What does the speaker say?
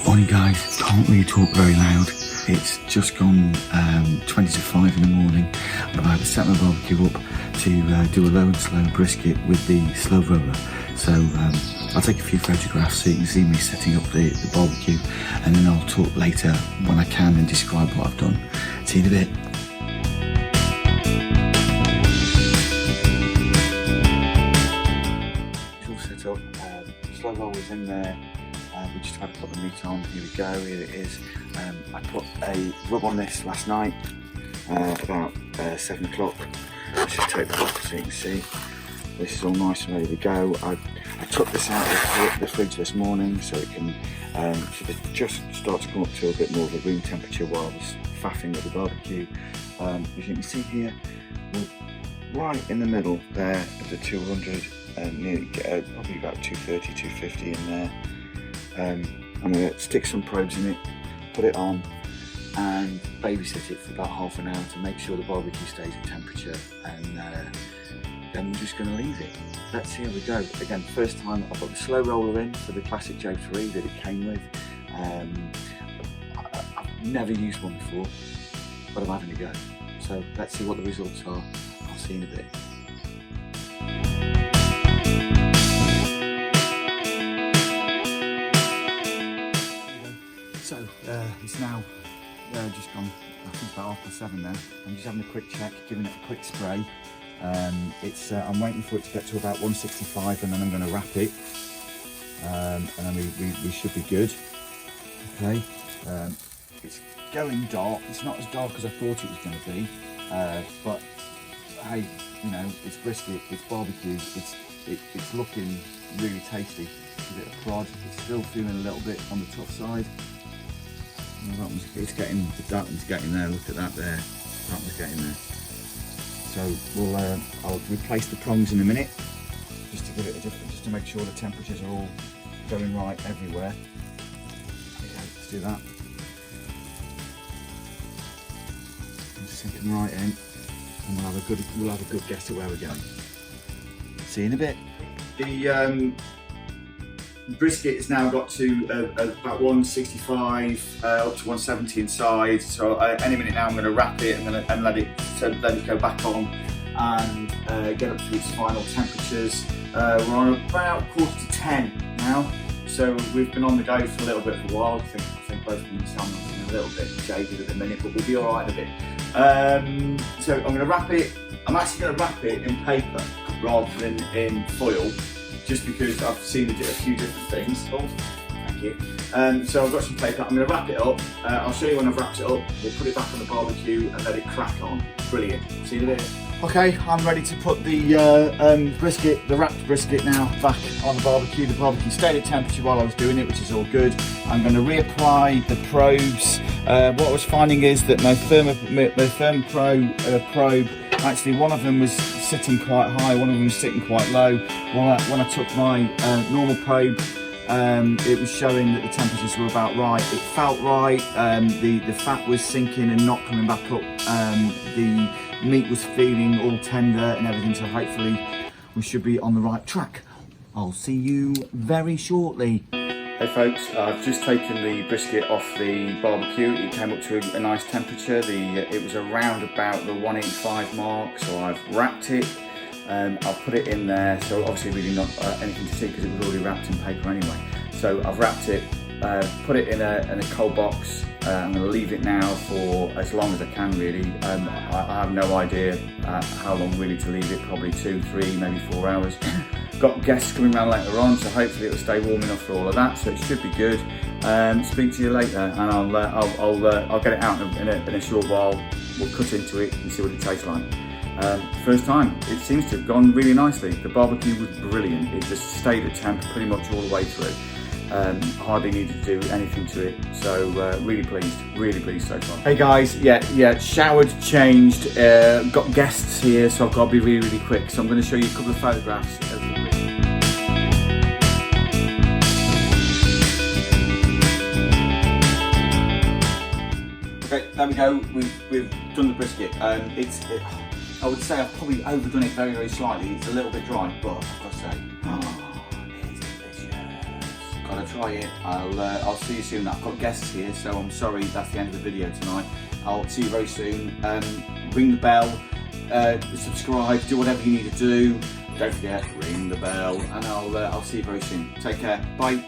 Morning guys, can't really talk very loud. It's just gone 20 to 5 in the morning. I'm about to set my barbecue up to do a low and slow brisket with the slow roller. So I'll take a few photographs so you can see me setting up the barbecue, and then I'll talk later when I can and describe what I've done. See you in a bit. It's all set up, slow roller's in there. We just had to put the meat on. Here we go, here it is. I put a rub on this last night, about 7 o'clock. Let's just take that off so you can see. This is all nice and ready to go. I took this out of the fridge this morning so it can just start to come up to a bit more of a room temperature while I was faffing with the barbecue. As you can see here, we're right in the middle there of the 200, nearly probably about 230, 250 in there. I'm going to stick some probes in it, put it on and babysit it for about half an hour to make sure the barbecue stays at temperature, and then we're just going to leave it. Let's see how we go. Again, first time I've got the slow roller in for the Classic Joe 3 that it came with. I've never used one before, but I'm having a go. So let's see what the results are. I'll see you in a bit. So it's now just gone, I think about 7:30 now. I'm just having a quick check, giving it a quick spray. I'm waiting for it to get to about 165, and then I'm going to wrap it, and then we should be good. Okay, it's going dark. It's not as dark as I thought it was going to be, but hey, you know, it's brisket, it's barbecue, it's looking really tasty. A bit of prod. It's still feeling a little bit on the tough side. It's getting, that one's getting there. Look at that there. That one's getting there. So I'll replace the prongs in a minute, just to give it a different, just to make sure the temperatures are all going right everywhere. Okay, let's do that. And sink them right in, and we'll have a good guess at where we're going. See you in a bit. The brisket has now got to about 165 up to 170 inside, so any minute now I'm going to wrap it and let it go back on and get up to its final temperatures. We're on about 9:45 now, so we've been on the go for a little bit of a while. I think both me and Sam are a little bit jaded at the minute, but we'll be all right in a bit. So I'm going to wrap it. I'm actually going to wrap it in paper rather than in foil, just because I've seen a few different things. Oh, thank you. So I've got some paper. I'm going to wrap it up. I'll show you when I've wrapped it up. We'll put it back on the barbecue and let it crack on. Brilliant. See you later. Okay, I'm ready to put the brisket, the wrapped brisket now, back on the barbecue. The barbecue stayed at temperature while I was doing it, which is all good. I'm going to reapply the probes. What I was finding is that my probe, actually one of them was sitting quite high, one of them was sitting quite low. When I took my normal probe, it was showing that the temperatures were about right. It felt right, the fat was sinking and not coming back up. The meat was feeling all tender and everything, so hopefully we should be on the right track. I'll see you very shortly. Hey folks, I've just taken the brisket off the barbecue. It came up to a nice temperature. It was around about the 185 mark, so I've wrapped it. I'll put it in there, so obviously really not anything to see because it was already wrapped in paper anyway. So I've wrapped it, put it in a cold box. I'm going to leave it now for as long as I can really. I have no idea how long really to leave it, probably 2, 3, maybe 4 hours. Got guests coming around later on, so hopefully it'll stay warm enough for all of that, so it should be good. Speak to you later, and I'll get it out in a short while. We'll cut into it and see what it tastes like. First time, it seems to have gone really nicely. The barbecue was brilliant. It just stayed at temp pretty much all the way through. Hardly needed to do anything to it, so really pleased so far. Hey guys, yeah, showered, changed, got guests here, so I've got to be really quick. So I'm going to show you a couple of photographs of the Okay, there we go. We've done the brisket. I would say I've probably overdone it very slightly. It's a little bit dry, but I've got to say, it's delicious. got to try it. I'll see you soon. I've got guests here, so I'm sorry that's the end of the video tonight. I'll see you very soon. Ring the bell, subscribe, do whatever you need to do. Don't forget, ring the bell, and I'll see you very soon. Take care. Bye.